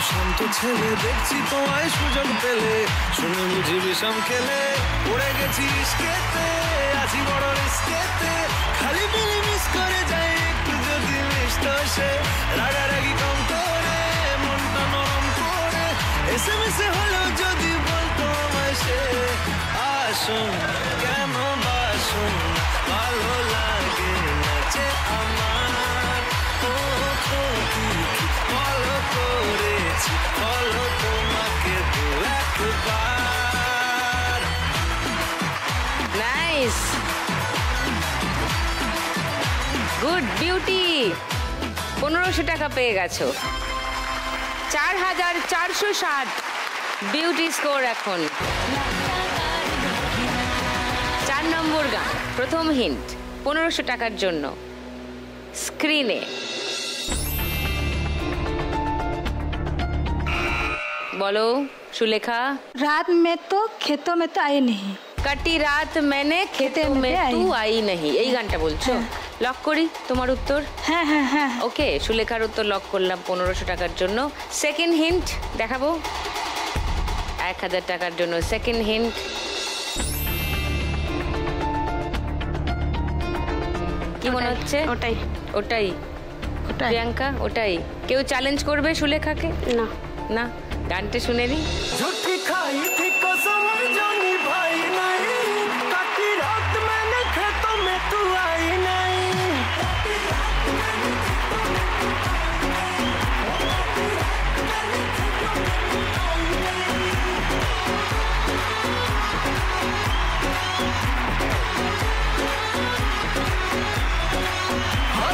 শান্ত ছেলে দেখছি তোমায় সুযোগ পেলে শুনে বুঝি বিষম খেলে পড়ে গেছি ইস্কেতে আছি বড় রিস্কেতে খালি মিলি মিস করে যাই একটু যদি মিষ্ট সে রাগারাগি কম করে মনটা নরম করে এসএমএসে হলো যদি বলতো আমায় সে আসুন কেন বাসুন ভালো লাগে নাচে আমার ফলো করেছি ফলো তোমাকে দু একবার। Nice, good beauty. 1500 টাকা পেয়ে গেছো। 4460 বিউটি স্কোর এখন। 4 নম্বর গান, প্রথম হিন্ট 1500 টাকার জন্য। স্ক্রিনে बोलो सुलेखा। रात में तो खेतों में तो आई नहीं, कटी रात मैंने खेतों में तू आई नहीं, এই গানটা বলছো? লক করি তোমার উত্তর? হ্যাঁ হ্যাঁ হ্যাঁ। ওকে, সুলেখার উত্তর লক করলাম 1500 টাকার জন্য। সেকেন্ড হিন্ট দেখাবো 1000 টাকার জন্য। সেকেন্ড হিন্ট কি মনে হচ্ছে? ওটাই ওটাই প্রিয়াঙ্কা, ওটাই। কেউ চ্যালেঞ্জ করবে সুলেখাকে? না না, গানটা শুনে নি। झूठी खाई थी कसम जो निभाई नहीं काटी रात मैंने खेतों में तू आई नहीं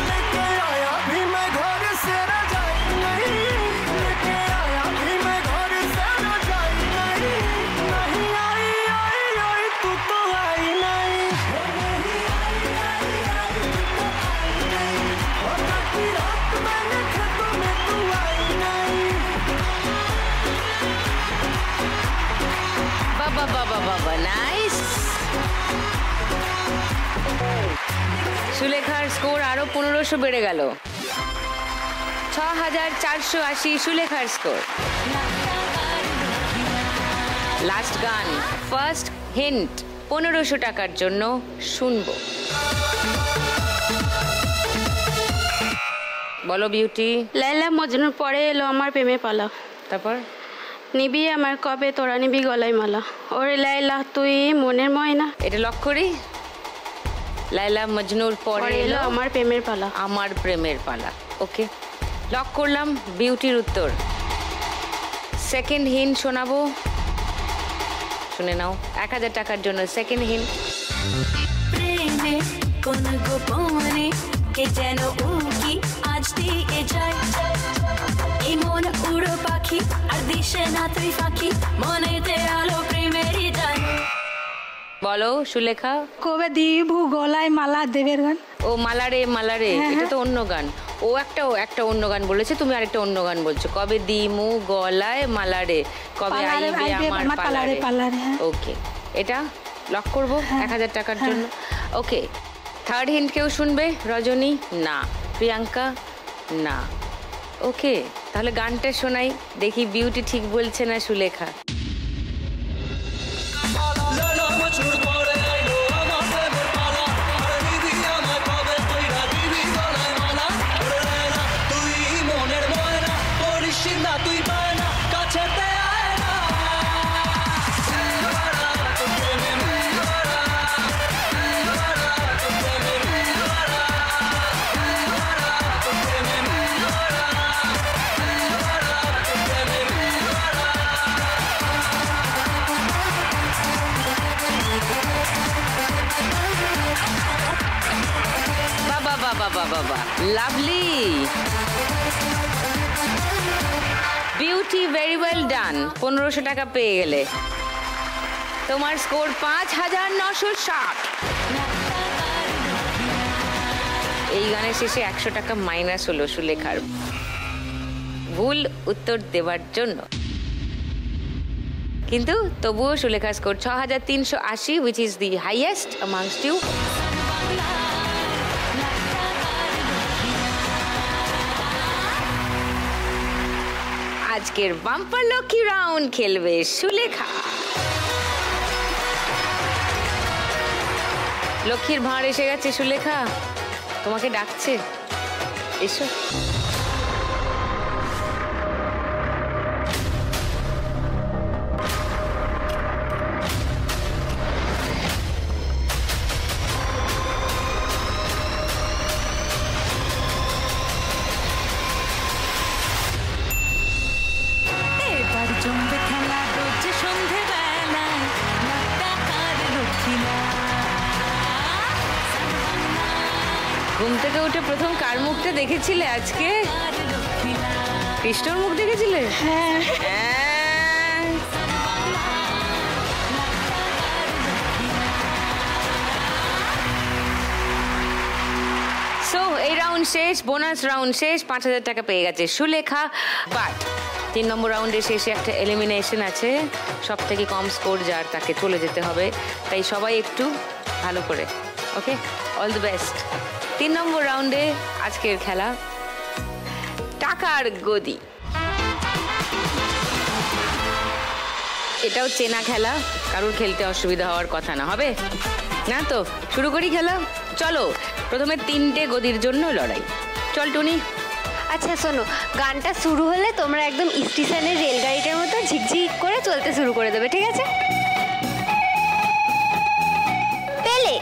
लेके आया भी मैं घर से रजाई नहीं लेके आया भी मैं घर से रजाई नहीं नहीं आई आई आई तू तो आई नहीं और काटी रात मैंने खेतों में तू आई नहीं। বাবা বাবা বাবা, নাইস। সুলেখার স্কোর আরো 1500 বেড়ে গেল। 6480 সুলেখার স্কোর। লাস্ট গান, ফার্স্ট হিন্ট 1500 টাকার জন্য শুনবো। বলো বিউটি। লাইলা মজনুর পরে এলো আমার প্রেমে পালা, তারপর নিবি আমার কবে তোরা নিবি গলায় মালা, ওরে লাইলা তুই মনের ময়না। এটা লক করি। লাইলা মজনুর পরে এলো আমার প্রেমের পালা। আমার প্রেমের পালা। ওকে, লক করলাম বিউটির উত্তর। সেকেন্ড হিন্ট শোনাবো, শুনে নাও 1000 টাকার জন্য। সেকেন্ড হিন্ট প্রেমে কোন গোপনে কে যেন উকি আজ দিয়ে যায় এই মন উড়ো পাখি আর দিশে না তুই ফাঁকি মনেতে আলো প্রেমেরই যায়। বলো সুলেখা। কবে দিবু গলায় মালা দেবের গান। ও মালারে মালারে, এটা তো অন্য গান। ও একটা অন্য গান বলেছে, তুমি আরেকটা অন্য গান বলছো। কবে দিমু গলায় মালারে, কবে আইবে আমার পালারে। ওকে, এটা লক করবো 1000 টাকার জন্য। ওকে, থার্ড হিন্ট কেউ শুনবে? রজনী না, প্রিয়াঙ্কা না। ওকে, তাহলে গানটা শোনাই, দেখি বিউটি ঠিক বলছে না সুলেখা। বাবা, lovely beauty, very well done. 1500 টাকা পেয়ে গেলে। তোমার স্কোর 5960। এই গানের শেষে 100 টাকা মাইনাস হলো সুলেখার ভুল উত্তর দেওয়ার জন্য, কিন্তু তবুও সুলেখার score 6380, which is the highest amongst you. আজকের বাম্পার লকি রাউন্ড খেলবে সুলেখা। লক্ষ্মীর ভাঁড় এসে গেছে সুলেখা, তোমাকে ডাকছে, এসো। ঘুম থেকে উঠে প্রথম কার মুখটা দেখেছিলে আজকে? কৃষ্ণর মুখ দেখেছিলে? হ্যাঁ। সো এই রাউন্ড শেষ, বোনাস রাউন্ড শেষ, 5,000 টাকা পেয়ে গেছে সুলেখা। বাট 3 নম্বর রাউন্ডের শেষে একটা এলিমিনেশন আছে, সব থেকে কম স্কোর যার তাকে চলে যেতে হবে, তাই সবাই একটু ভালো করে, ওকে? All the best. 3 নম্বর রাউন্ডে আজকের খেলা টাকার গদি। এটাও চেনা খেলা, কারোর খেলতে অসুবিধা হওয়ার কথা না, হবে না তো? শুরু করি খেলা, চলো। প্রথমে 3টে গদির জন্য লড়াই, চল টুনি। আচ্ছা শোনো, গানটা শুরু হলে তোমরা একদম স্টেশনের রেলগাড়িটার মতো ঝিকঝিক করে চলতে শুরু করে দেবে, ঠিক আছে? পেলে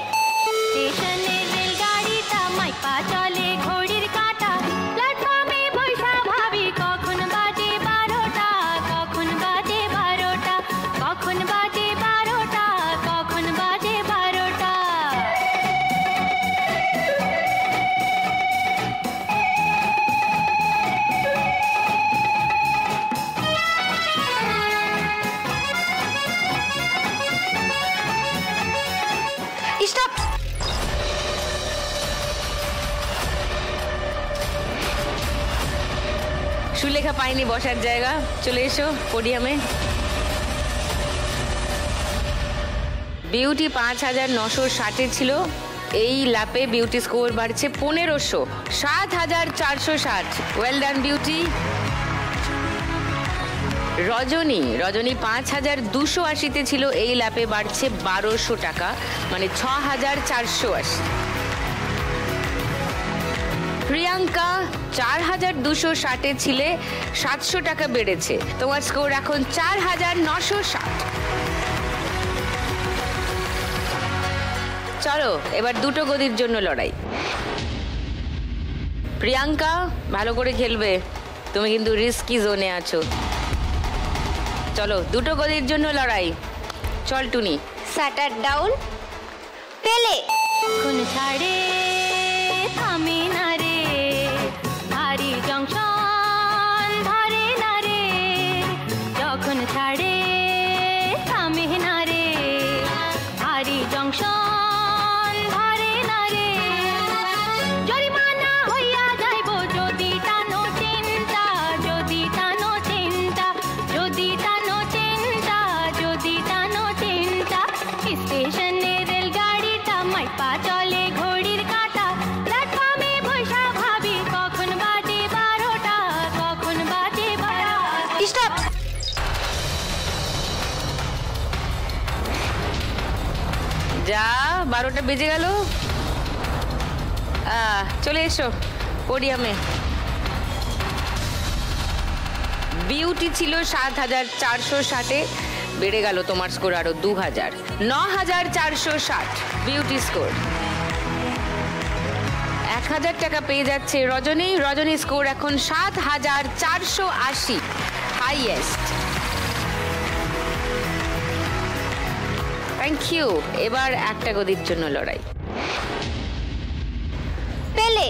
স্টেশনের রেলগাড়িটা মাইপা চলে ঘড়ির কাঁটা, প্ল্যাটফর্মে বৈশা ভাবি কখন বাজে 12টা, কখন বাজে 12টা, কখন বাজে 12টা, কখন বাজে 12টা। স্টপ। সুলেখা পাইনি বসার জায়গা, চলে এসো পোডিয়ামে। বিউটি 5,960 ছিল, এই ল্যাপে বিউটি স্কোর বাড়ছে 1500, 7,460। Well done beauty. রজনী 5,280 ছিল, এই ল্যাপে বাড়ছে 1200 টাকা, মানে 6,480। প্রিয়াঙ্কা 4,260 ছিলে, 700 টাকা বেড়েছে, তোমার স্কোর এখন 4,960। চলো এবার 2টো গদির জন্য লড়াই। প্রিয়াঙ্কা ভালো করে খেলবে, তুমি কিন্তু রিস্কি জোনে আছো। চলো 2টো গদির জন্য লড়াই, চল টুনি। Shutter down. পেলে কোন ছাড়ে থামে না রে, ভারী জংশন ধরে না রে, যখন ছাড়ে থামে না রে, ভারী জংশন ধরে না রে, জরিমানা হইয়া যাইব যদি টানো চিন্তা, যদি টানো চিন্তা, যদি টানো চিন্তা, যদি টানো চিন্তা। স্টেশনের রেলগাড়িটা মাইপা চলে ঘড়ির কাঁটা, প্ল্যাটফর্মে বৈশা ভাবি কখন বাজে 12টা, কখন বাজে 12টা। স্টপ। যা 12টা বেজে গেল, চলে এসো পোডিয়ামে। বিউটি ছিল 7,460, বেড়ে গেল তোমার স্কোর আরো 2,000, 9,460 বিউটি স্কোর। 1,000 টাকা পেয়ে যাচ্ছে রজনী, রজনী স্কোর এখন 7,480, হাইয়েস্ট। Thank you. এবার একটা গদির জন্য লড়াই। পেলে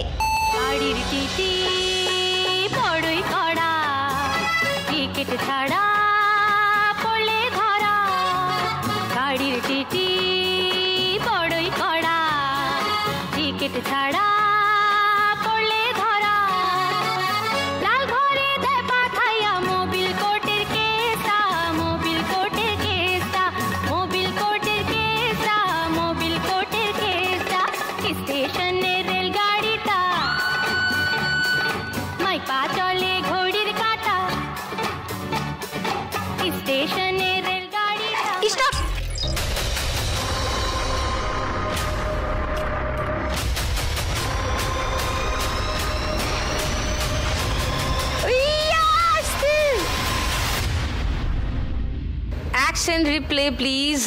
গাড়ির টিটি বড়ই কড়া, টিকিট ছাড়া পড়লে ধরা, গাড়ির টিটি বড়ই কড়া, টিকিট ছাড়া পড়লে ধরা, লাল ঘরে দেয় পাঠাইয়া মোবিল কোর্টের কেসটা, মোবিল কোর্টের কেসটা, মোবিল কোর্টের কেসটা, মোবিল কোর্টের কেসটা। স্টেশনের রেলগাড়িটা মাইপা চলে ঘড়ির কাঁটা, অ্যাকশন রিপ্লে প্লিজ।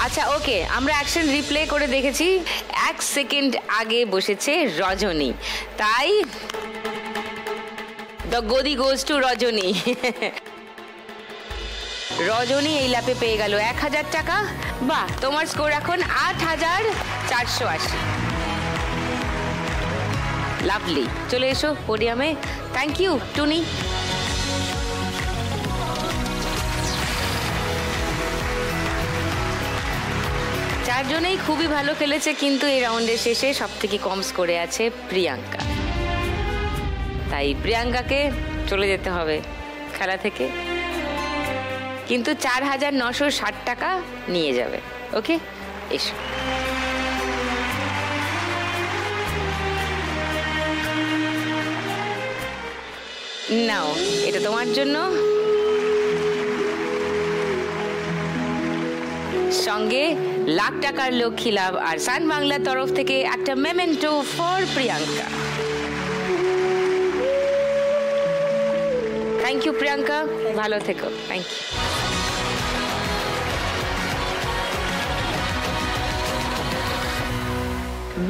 আচ্ছা ওকে, আমরা অ্যাকশন রিপ্লে করে দেখেছি। 1 সেকেন্ড আগে বসেছে রজনী, তাই দ্য গদি গোজ টু রজনী। রজনী এই ল্যাপে পেয়ে গেল 1000 টাকা। বাহ, তোমার স্কোর এখন 8480। লাভলি, চলে এসো পোডিয়ামে। থ্যাংক ইউ টুনি। চারজনেই খুবই ভালো খেলেছে, কিন্তু এই রাউন্ডের শেষে সব থেকে কম স্কোরে আছে প্রিয়াঙ্কা। তাই প্রিয়াঙ্কাকে চলে যেতে হবে খেলা থেকে, কিন্তু 4960 টাকা নিয়ে যাবে। ওকে, এসো। নাও, এটা তোমার জন্য, সঙ্গে লাখ টাকার লক্ষ্মী লাভ আর সান বাংলার তরফ থেকে একটা memento for Priyanka. Thank you Priyanka, ভালো থেকো। Thank you.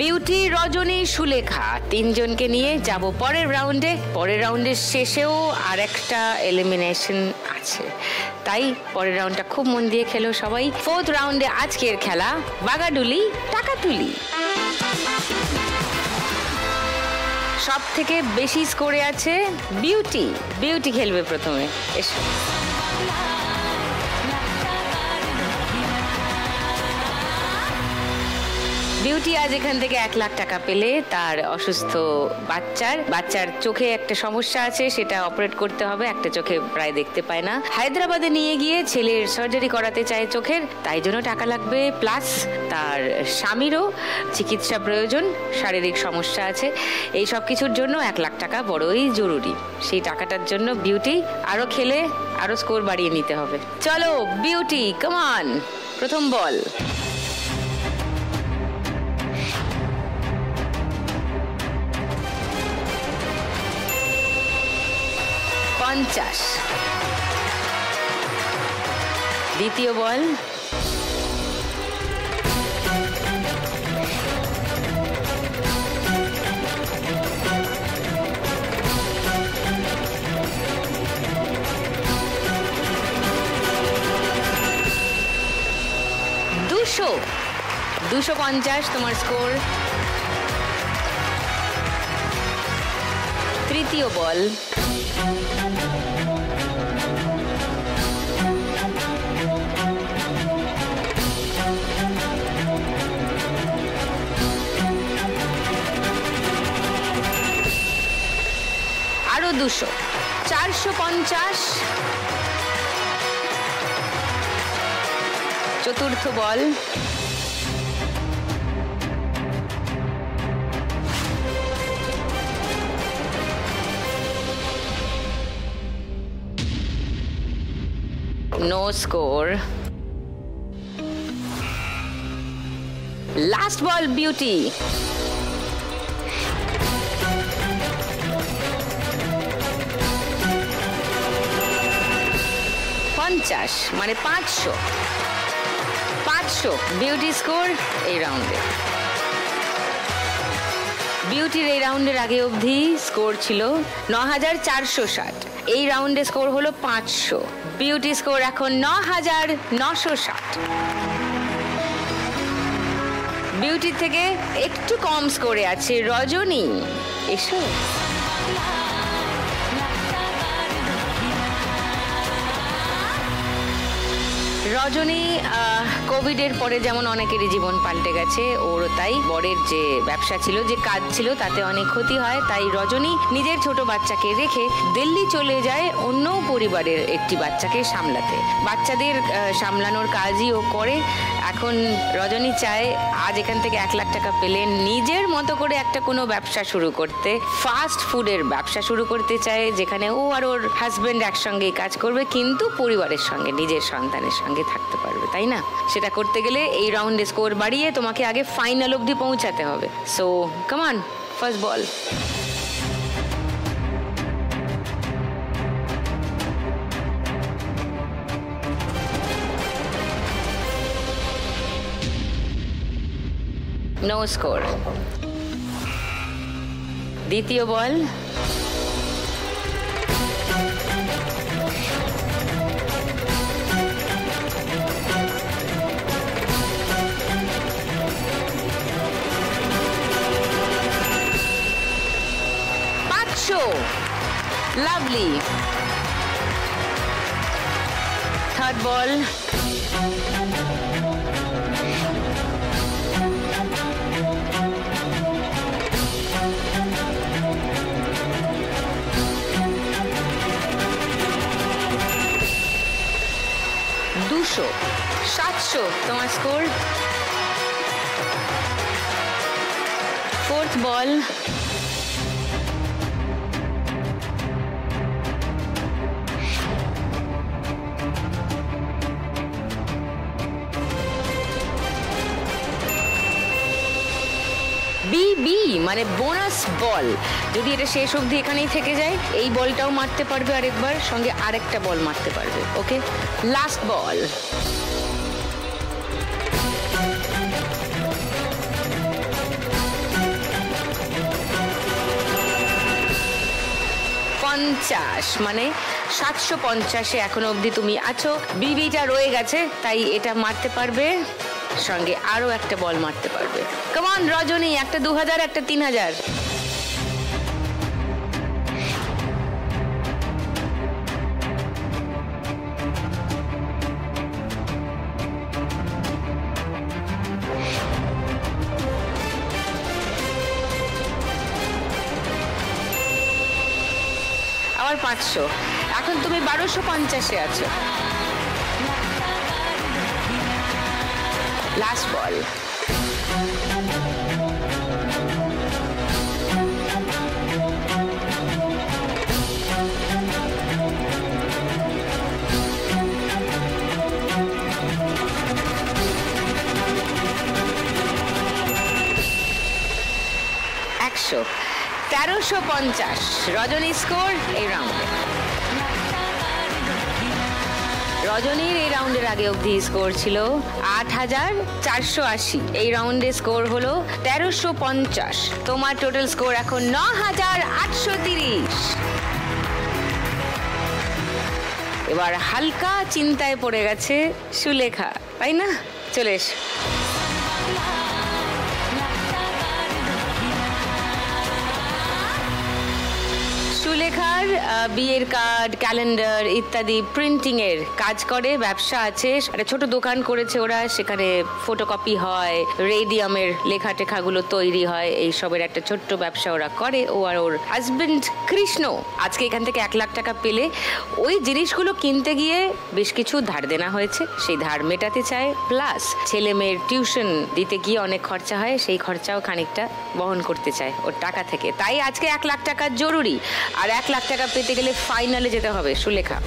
Beauty, Rajani, Sulekha তিনজনকে নিয়ে যাব পরের রাউন্ডে। পরের রাউন্ডের শেষেও আর একটা এলিমিনেশন আছে, তাই পরের রাউন্ডটা খুব মন দিয়ে খেলো সবাই। 4th রাউন্ডে আজকের খেলা বাগাডুলি টাকাতুলি। সব থেকে বেশি স্কোরে আছে বিউটি। বিউটি খেলবে প্রথমে, এসো। বিউটি আজ এখান থেকে 1 লাখ টাকা পেলে তার অসুস্থ বাচ্চার চোখে একটা সমস্যা আছে, সেটা অপারেট করতে হবে। একটা চোখে প্রায় দেখতে পায় না। হায়দ্রাবাদে নিয়ে গিয়ে ছেলের সার্জারি করাতে চায় চোখের, তাই জন্য টাকা লাগবে। প্লাস তার স্বামীরও চিকিৎসা প্রয়োজন, শারীরিক সমস্যা আছে। এই সব কিছুর জন্য 1 লাখ টাকা বড়ই জরুরি। সেই টাকাটার জন্য বিউটি আরো খেলে আরো স্কোর বাড়িয়ে নিতে হবে। চলো বিউটি, কাম অন, প্রথম বল। 50। দ্বিতীয় বল 250 তোমার স্কোর। তৃতীয় বল 200, 450। চতুর্থ বল no score. Last ball beauty. মানে 500 বিউটি স্কোর এই রাউন্ডে। বিউটির এই রাউন্ডের আগে অবধি স্কোর ছিল 9460। এই রাউন্ডে স্কোর হলো 500। বিউটি স্কোর এখন 9960। বিউটির থেকে একটু কম স্কোরে আছে রজনী। এসো রজনী কোভিডের পরে যেমন অনেকেরই জীবন পাল্টে গেছে, ওরও তাই। বরের যে ব্যবসা ছিল, যে কাজ ছিল, তাতে অনেক ক্ষতি হয়। তাই রজনী নিজের ছোট বাচ্চাকে রেখে দিল্লি চলে যায় অন্য পরিবারের একটি বাচ্চাকে সামলাতে। বাচ্চাদের সামলানোর কাজই ও করে। এখন রজনী চায় আজ এখান থেকে 1 লাখ টাকা পেলে নিজের মতো করে একটা কোনো ব্যবসা শুরু করতে, ফাস্ট ফুডের ব্যবসা শুরু করতে চায়, যেখানে ও আর ওর হাজবেন্ড একসঙ্গেই কাজ করবে, কিন্তু পরিবারের সঙ্গে, নিজের সন্তানের সঙ্গে থাকতে পারবে, তাই না? সেটা করতে গেলে এই রাউন্ডে স্কোর বাড়িয়ে তোমাকে আগে ফাইনাল অবধি পৌঁছাতে হবে। So come on, first ball. No score. দ্বিতীয় বল। Lovely. Third ball. দুশো 700 তোমার স্কোর। Fourth ball. বি মানে বোনাস বল। যদি এটা শেষ অবধি এখানেই থেকে যায়, এই বলটাও মারতে পারবে আরেকবার, সঙ্গে আরেকটা বল মারতে পারবে। ওকে, লাস্ট বল। মানে 750-এ এখনো অবধি তুমি আছো। বিবিটা রয়ে গেছে, তাই এটা মারতে পারবে, সঙ্গে আরো একটা বল মারতে পারবে। কাম অন রজনী, একটা 2000, একটা 3000। আবার 500। এখন তুমি 1250-এ আছো। লাস্ট বল। একশো। 1350 রজনী স্কোর এই রাউন্ডে। রজনীর এই রাউন্ডের আগে অবধি স্কোর ছিল 8480। এই রাউন্ডে স্কোর হলো 1350। তোমার টোটাল স্কোর এখন 9830। এবার হালকা চিন্তায় পড়ে গেছে সুলেখা, তাই না? চলে এসো। সুলেখার বিয়ের কার্ড, ক্যালেন্ডার ইত্যাদি প্রিন্টিং এর কাজ করে, ব্যবসা আছে, একটা ছোট দোকান করেছে ওরা, সেখানে ফটোকপি হয়, রেডিয়ামের লেখা টেখাগুলো তৈরি হয়, এইসবের একটা ছোট্ট ব্যবসা ওরা করে। ও আর ওর হাজবেন্ড কৃষ্ণ আজকে এখান থেকে 1 লাখ টাকা পেলে ওই জিনিসগুলো কিনতে গিয়ে বেশ কিছু ধার দেনা হয়েছে, সেই ধার মেটাতে চায়, প্লাস ছেলে মেয়ের টিউশন দিতে গিয়ে অনেক খরচা হয়, সেই খরচাও খানিকটা বহন করতে চায় ওর টাকা থেকে। তাই আজকে 1 লাখ টাকা জরুরি। আর 1 লাখ টাকা পেতে গেলে ফাইনালে যেতে হবে সুলেখা।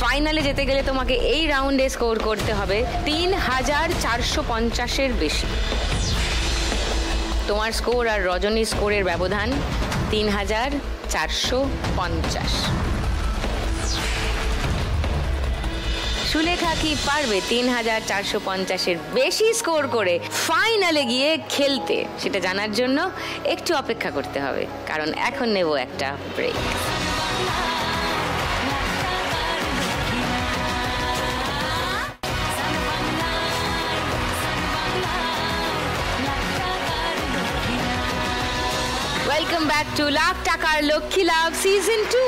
ফাইনালে যেতে গেলে তোমাকে এই রাউন্ডে স্কোর করতে হবে 3450-এর বেশি। তোমার স্কোর আর রজনী স্কোরের ব্যবধান 3450। সুলেখা কি পারবে 3450-এর বেশি স্কোর করে ফাইনালে গিয়ে খেলতে? সেটা জানার জন্য একটু অপেক্ষা করতে হবে, কারণ এখন নেব একটা break. Welcome back to lakh টাকার লক্ষ্মী লাভ সিজন 2।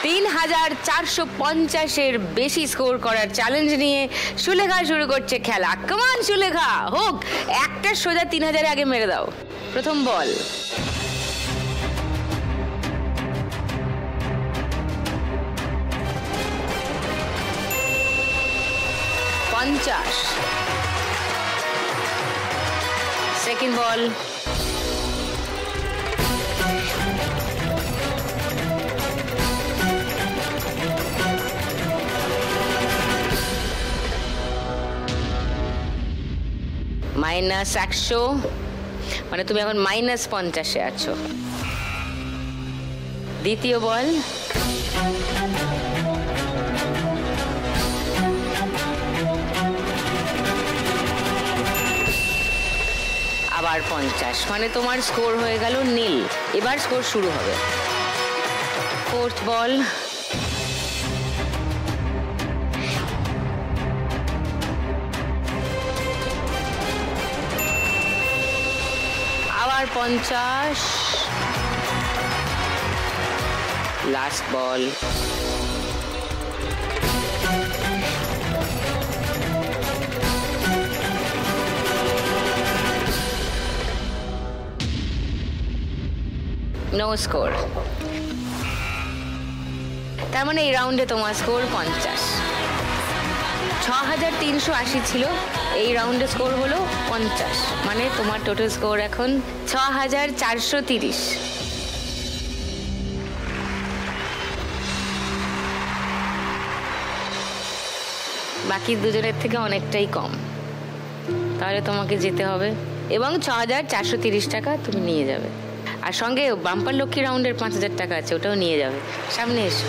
3450-এর বেশি স্কোর করার চ্যালেঞ্জ নিয়ে সুলেখা শুরু করছে খেলা। কামান সুলেখা, হোক একটা সোজা 3000 আগে মেরে দাও। প্রথম বল। $50। সেকেন্ড বল। -100, মানে তুমি এখন -50-এ আছো। দ্বিতীয় বল, আবার 50, মানে তোমার স্কোর হয়ে গেল নীল। এবার স্কোর শুরু হবে। ফোর্থ বল, আবার 50। Last ball, no score. তার মানে এই রাউন্ডে তোমার স্কোর 50। 6380 ছিল, এই রাউন্ডে স্কোর হলো 50, মানে তোমার টোটাল স্কোর এখন 6430। বাকি দুজনের থেকে অনেকটাই কম, তাহলে তোমাকে যেতে হবে এবং 6430 টাকা তুমি নিয়ে যাবে। আর সঙ্গে বাম্পার লক্ষ্মী রাউন্ডের 5000 টাকা আছে, ওটাও নিয়ে যাবে। সামনে এসো।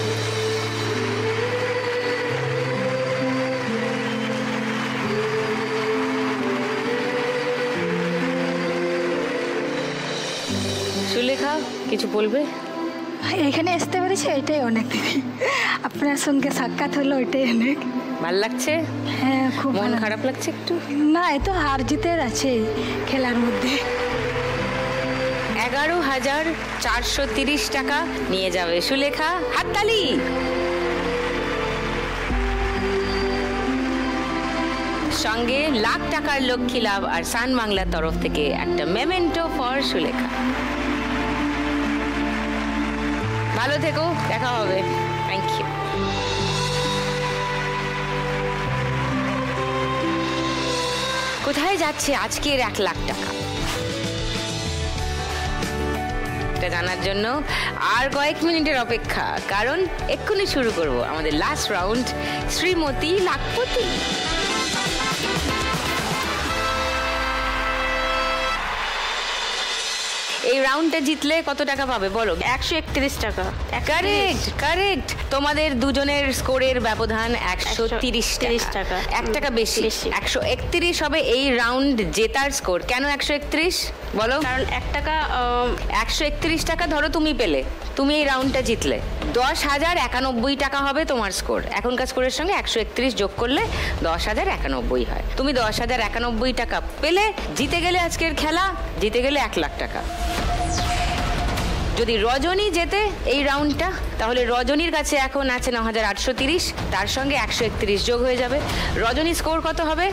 সুলেখা, কিছু বলবে? এখানে আসতে পেরেছি এটাই অনেক। আপনার সঙ্গে সাক্ষাৎ হলো ওইটাই অনেক ভাল লাগছে। হ্যাঁ, খুব মন খারাপ লাগছে একটু? না, এ তো হার জিতের আছে খেলার মধ্যে। 11430 টাকা নিয়ে যাবে সুলেখা। হাততালি। সঙ্গে লাখ টাকার লক্ষ্মী লাভ আর সান বাংলার তরফ থেকে একটা মেমেন্টো ফর সুলেখা। ভালো থেকো, দেখা হবে। Thank you. কোথায় যাচ্ছে আজকের 1 লাখ টাকা? এটা জানার জন্য আর কয়েক মিনিটের অপেক্ষা, কারণ এক্ষুনি শুরু করব আমাদের লাস্ট রাউন্ড, শ্রীমতী লাখপতি। এই রাউন্ডটা জিতলে কত টাকা পাবে বলো? 131 টাকা। Correct, correct. তোমাদের দুজনের স্কোরের ব্যবধান 130 টাকা। 1 টাকা বেশি। 131 হবে এই রাউন্ড জেতার স্কোর। কেন 131 বলো? কারণ 1 টাকা 131 টাকা ধরো তুমি পেলে, তুমি এই রাউন্ডটা জিতলে, 10,091 টাকা হবে তোমার স্কোর। এখনকার স্কোরের সঙ্গে 131 যোগ করলে 10,091 হয়। তুমি 10,091 টাকা পেলে, জিতে গেলে আজকের খেলা, জিতে গেলে 1 লাখ টাকা। যদি রজনী জেতে এই রাউন্ডটা, তাহলে রজনীর কাছে এখন আছে 9,830, তার সঙ্গে 131 যোগ হয়ে যাবে। রজনী স্কোর কত হবে?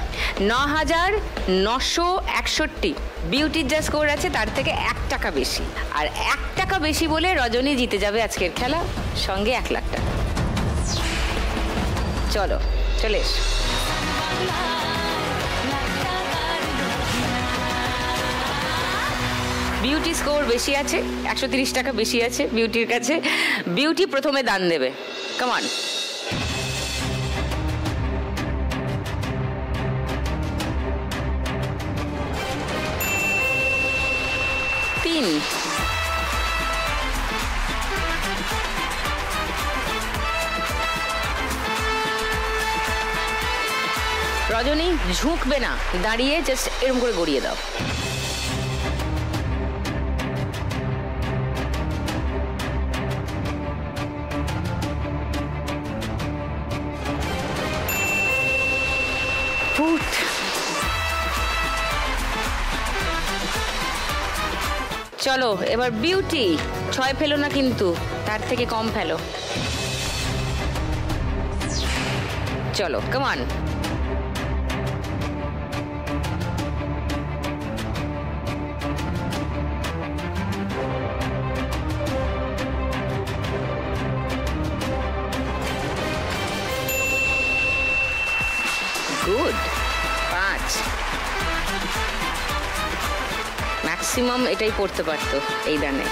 9,961। বিউটির যা স্কোর আছে তার থেকে 1 টাকা বেশি, আর 1 টাকা বেশি বলে রজনী জিতে যাবে আজকের খেলা, সঙ্গে 1 লাখ টাকা। চলো, চলে এসো। বিউটি স্কোর বেশি আছে, 130 টাকা বেশি আছে বিউটির কাছে। বিউটি প্রথমে দান দেবে। Come on. তিন। রজনী ঝুঁকবে না, দাঁড়িয়ে জাস্ট এরকম করে গড়িয়ে দাও। চলো এবার বিউটি, 6 ফেলো না কিন্তু, তার থেকে কম ফেলো। চলো, কাম অন। গুড। 5। ম্যাক্সিমাম এটাই পড়তে পারতো এই দানে।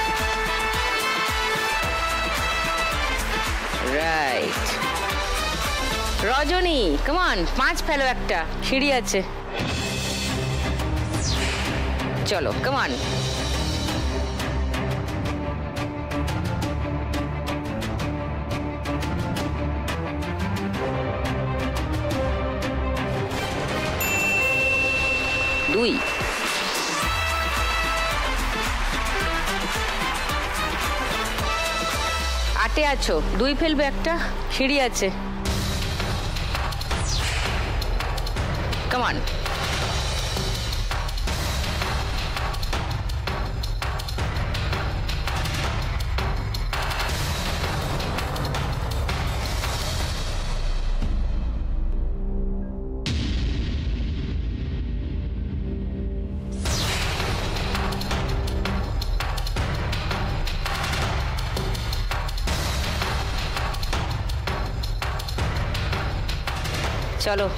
রাইট। রজনী, কাম অন, 5 ফেলো একটা, সিঁড়ি আছে। চলো কাম অন। দুই, আটে আছো, দুই ফেলবে একটা, সিঁড়ি আছে, কাম অন। চলো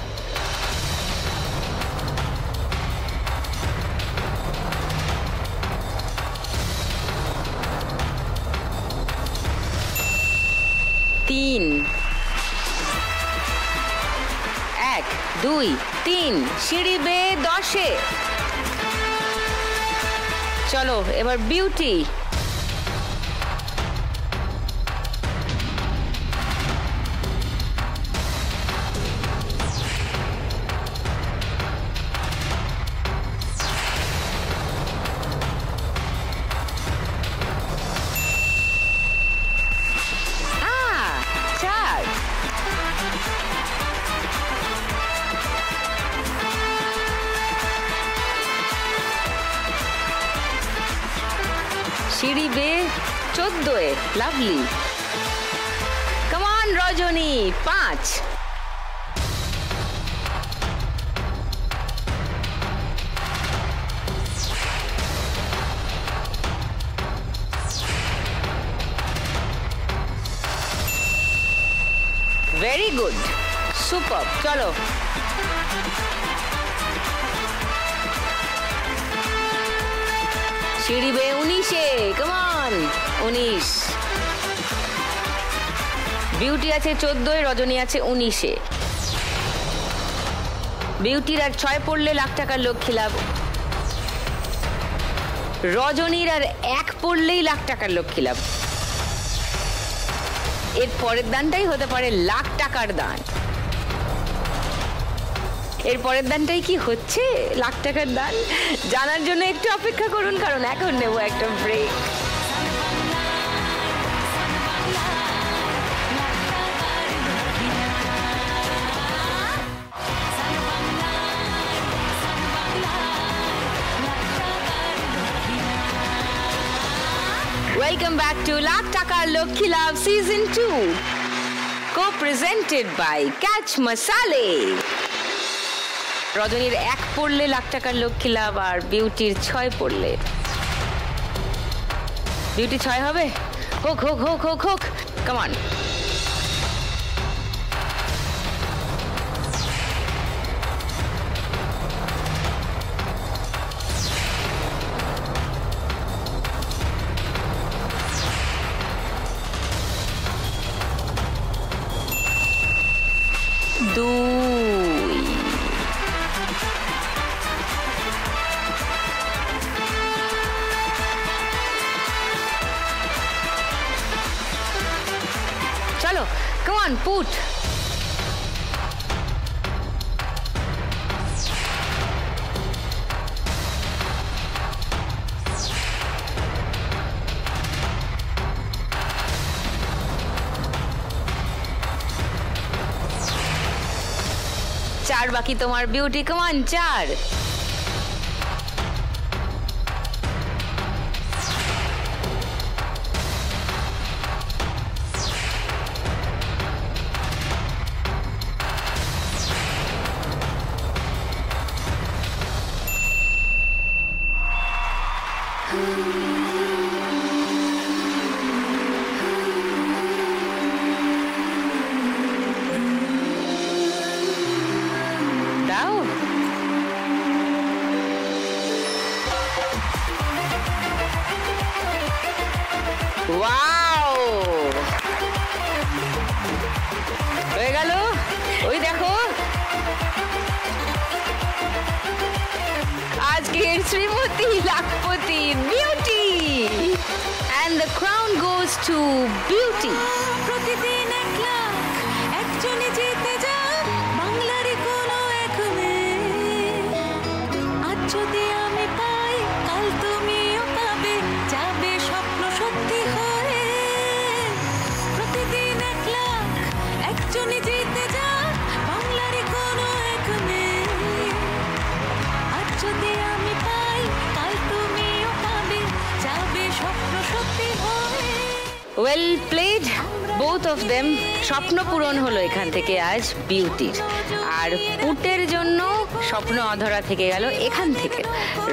তিন, এক, দুই, তিন, সিঁড়ি বেয়ে 10-এ। চলো এবার বিউটি। সিঁড়ি বেয়ে 14-এ, lovely. Come on Rajani, 5, very good, super. চলো সিঁড়ি বেয়ে 19-এ, কাম অন, 19। বিউটি আছে 14-এ, রজনী আছে 19-এ। বিউটির আর 6 পড়লে লাখ টাকার লক্ষ্মী লাভ, রজনীর আর 1 পড়লেই লাখ টাকার লক্ষ্মী লাভ। এর পরের দানটাই হতে পারে লাখ টাকার দান। এর পরের দানটাই কি হচ্ছে লাখ টাকার দান, জানার জন্য একটু অপেক্ষা করুন, কারণ এখন নেব একটা break. Welcome back to Lakh Taka Lokhi Love Season 2, co-presented by Catch Masale. রজনীর 1 পড়লে লাখ টাকার লক্ষ্মী লাভ, আর বিউটির 6 পড়লে। বিউটি 6 হবে, হোক হোক হোক হোক হোক, কাম অন। দুই, চলো come on put। चार बाकी तुम्हार ब्यूटी, कम ऑन 4। হয়ে গেল, ওই দেখো আজকের Shrimati lakhpati beauty and the crown goes to Beauty. প্রতিদিন 1 লাখ একজনই জিতে যায় বাংলারই কোনো এক মেয়ে। আজ যদি আমি পাই কাল তুমিও পাবে, যাবে স্বপ্ন সত্যি হয়ে। প্রতিদিন 1 লাখ একজনই জিতে যায় বাংলারই কোনো এক মেয়ে। আজ যদি আমি পাই কাল তুমিও পাবে, যাবে স্বপ্ন সত্যি হয়ে। Well played, both of them. স্বপ্ন পূরণ হলো এখান থেকে আজ বিউটির, আর পুটের জন্য স্বপ্ন অধরা থেকে গেল এখান থেকে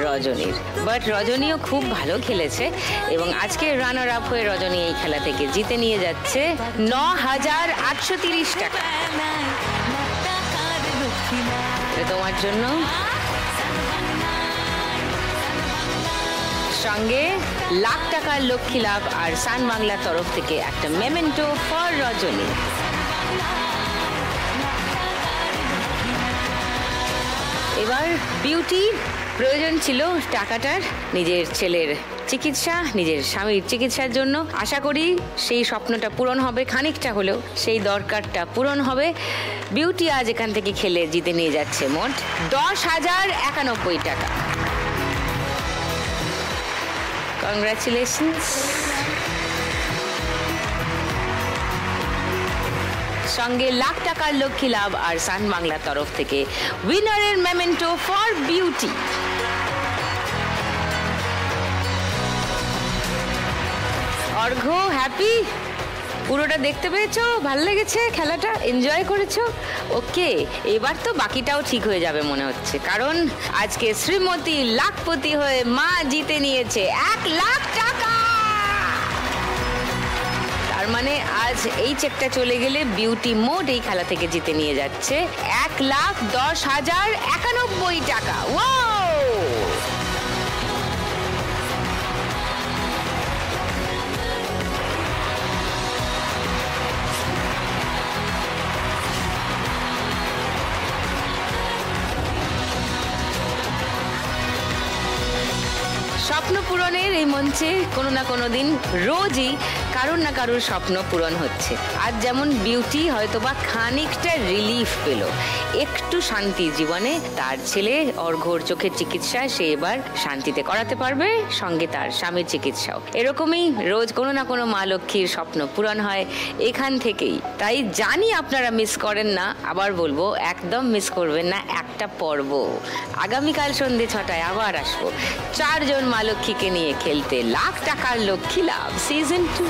রজনীর। বাট রজনীও খুব ভালো খেলেছে এবং আজকে রানার আপ হয়ে রজনী এই খেলা থেকে জিতে নিয়ে যাচ্ছে 9,830 টাকা। এটা তোমার জন্য, সঙ্গে লাখ টাকার লক্ষ্মী লাভ আর সান বাংলার তরফ থেকে একটা মেমেন্টো ফর রজনী। এবার বিউটি প্রয়োজন ছিল টাকাটার নিজের ছেলের চিকিৎসা, নিজের স্বামীর চিকিৎসার জন্য। আশা করি সেই স্বপ্নটা পূরণ হবে, খানিকটা হলেও সেই দরকারটা পূরণ হবে। বিউটি আজ এখান থেকে খেলে জিতে নিয়ে যাচ্ছে মোট 10,091 টাকা। কংগ্রাচুলেশনস। সঙ্গে লাখ টাকার লক্ষ্মী লাভ আর সান বাংলার তরফ থেকে উইনারের memento for beauty. Arghya, happy? পুরোটা দেখতে পেয়েছো? ভালো লেগেছে খেলাটা? এনজয় করেছো? ওকে, এবার তো বাকিটাও ঠিক হয়ে যাবে মনে হচ্ছে, কারণ আজকে শ্রীমতী লাখপতি হয়ে মা জিতে নিয়েছে 1 লাখ টাকা। তার মানে আজ এই চেকটা চলে গেলে বিউটি মোট এই খেলা থেকে জিতে নিয়ে যাচ্ছে 1,10,091 টাকা। ওয়াও! স্বপ্ন পূরণের এই মঞ্চে কোনো না কোনো দিন রোজই কারোর না কারোর স্বপ্ন পূরণ হচ্ছে। আজ যেমন বিউটি হয়তোবা খানিকটা রিলিফ পেল, একটু শান্তি জীবনে। তার ছেলে অর্ঘ্যর চোখের চিকিৎসা সে এবার শান্তিতে করাতে পারবে, সঙ্গে তার স্বামীর চিকিৎসাও। এরকমই রোজ কোনো না কোনো মা লক্ষ্মীর স্বপ্ন পূরণ হয় এখান থেকেই। তাই জানি আপনারা মিস করেন না, আবার বলবো একদম মিস করবেন না একটা পর্ব। আগামীকাল সন্ধ্যে 6টায় আবার আসবো 4 জন মা লক্ষ্মীকে নিয়ে খেলতে লাখ টাকার লক্ষ্মী লাভ সিজন 2।